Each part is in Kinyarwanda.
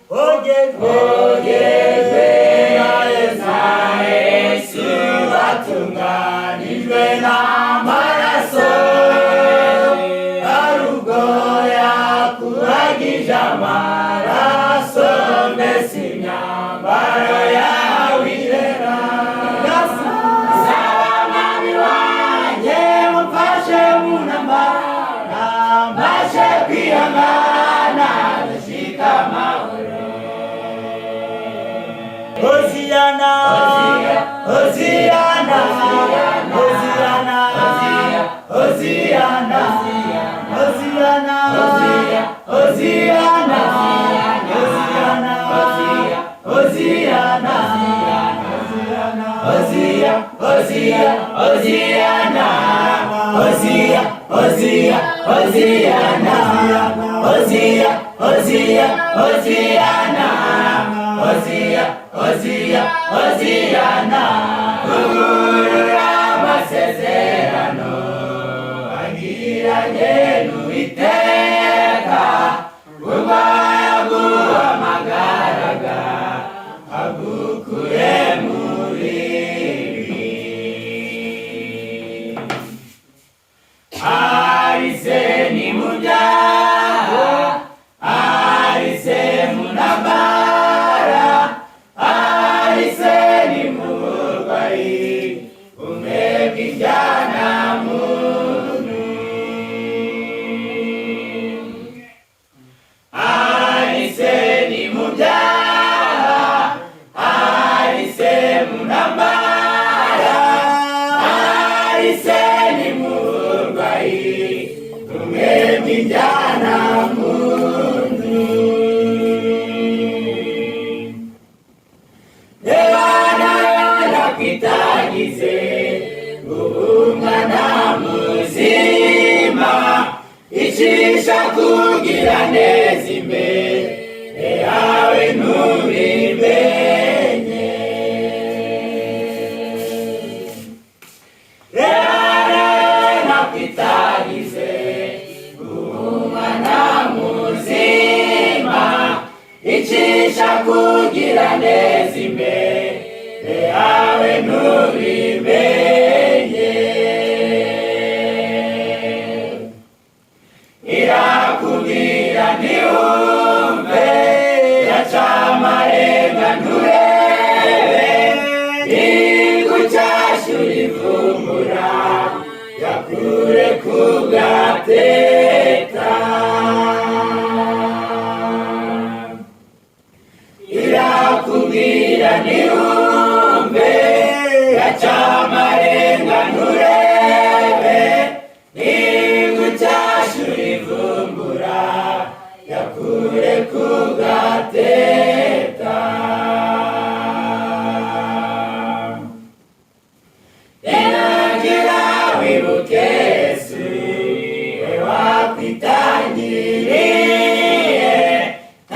ogezwe na Yesu atunganijwe n'amaraso arubwo yakuragije amaraso mbese imyambaro yawe irera saba mwami wanjye mumfashe mu ntambara mbashe kwihangana ndashika amahoro. Hosiana, Hosiana, Hosiana, Hosiana, Hosiana, Hosiana, Hosiana, Hosiana, Hosiana, Hosiana, Hosiana, ugurura amasezerano agiranye n'Uwiteka ubwo yaguhamagaraga agukure muri ibi. Ahise ni mu byaha, ahise mu ntambara, ahise ni mu burwayi bumwe bw'injyana muntu. Ahise ni mu byaha, ahise mu ntambara, ahise ni mu burwayi bumwe bw'injyana muntu. Kwitagize umwana muzima icisha kugira neza imbere yawe ntubimenye. Nakwitagize umwana muzima icisha kugira neza imbere yawe ntubimenye. Irakubwira ntiwumve, yaca amarenga nturebe, igucyashyura ivumbura yakure ku gateka. Irakubwira ntiwumve, yaca amarenga nturebe, igucyashyura ivumbura yakure ku gateka. Eragira wibuke Yesu we wakwitangiriye,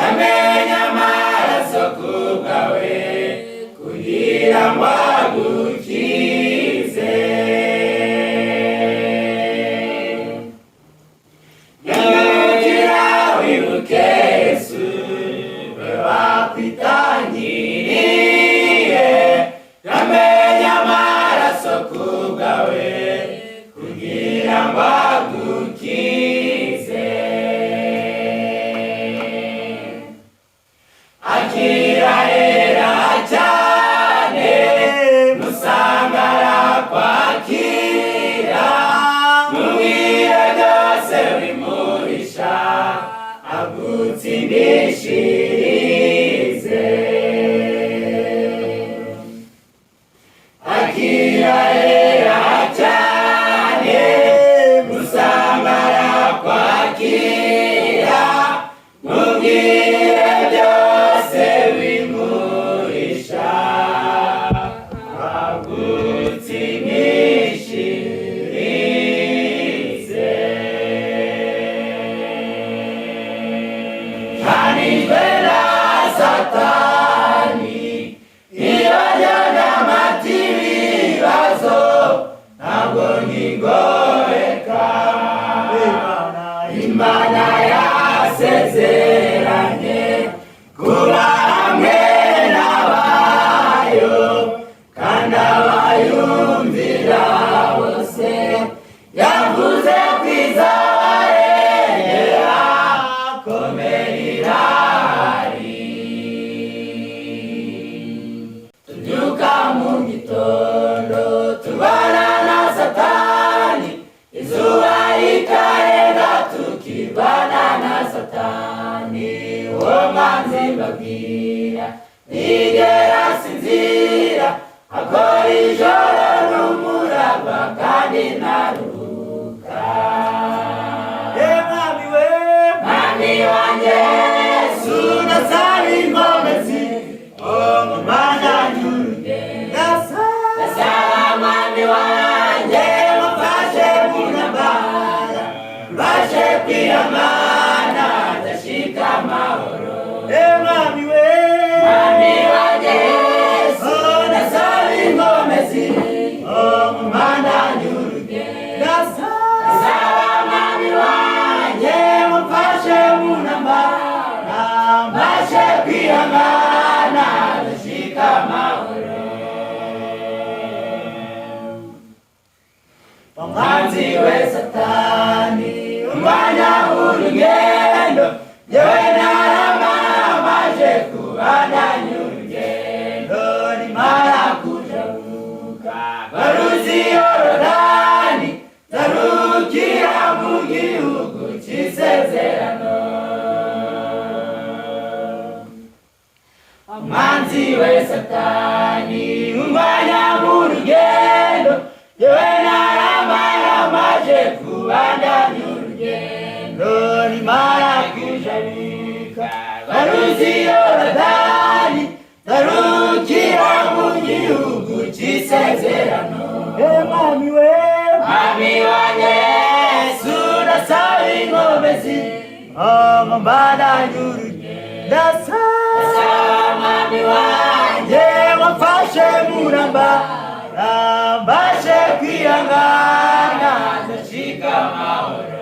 amenya amaraso ku bwawe kugira ngo agukize. Eragira wibuke Yesu we wakwitangiriye, amenya amaraso ku bwawe kugira ngo agukize. Akirahera cyane musangara kwakira, mubwire byose bimuhisha agutsindishirize. Akirahera cyane musangara kwakira, mubwire byose simbabwira ntigera sinzira akora ijoro n'umuraba kandi ntaruhuka mwami we mwami wanjye Yesu nasaba inkomezi mu mana nyurye ndasaba mwami wanjye mufashe mu ntambara mbashe kwiyamana ndashika amahoro mwami we mwami wanjye Yesu nasaba inkomezi mu mana nyurye ndasaba mwami wanjye mufashe mu ntambara mbashe kwiyamana ndashika amahoro umwanzi we satani umwanya w'urugendo yewe naramaje kubandanya urugendo nimara kujabuka baruzi yorodani nzarukira mu gihugu cy'isezerano umwanzi we satani umwanya w'urugendo yewe naramaje kubandanya urugendo nimara kujabuka baruzi yorodani nzarukira mu gihugu cy'isezerano mwami we mwami wanjye Yesu nasaba inkomezi ngo mbandanye urugendo ndasaba mwami wanjye wamfashe mu ntambara mbashe kwihangana ndashika amahoro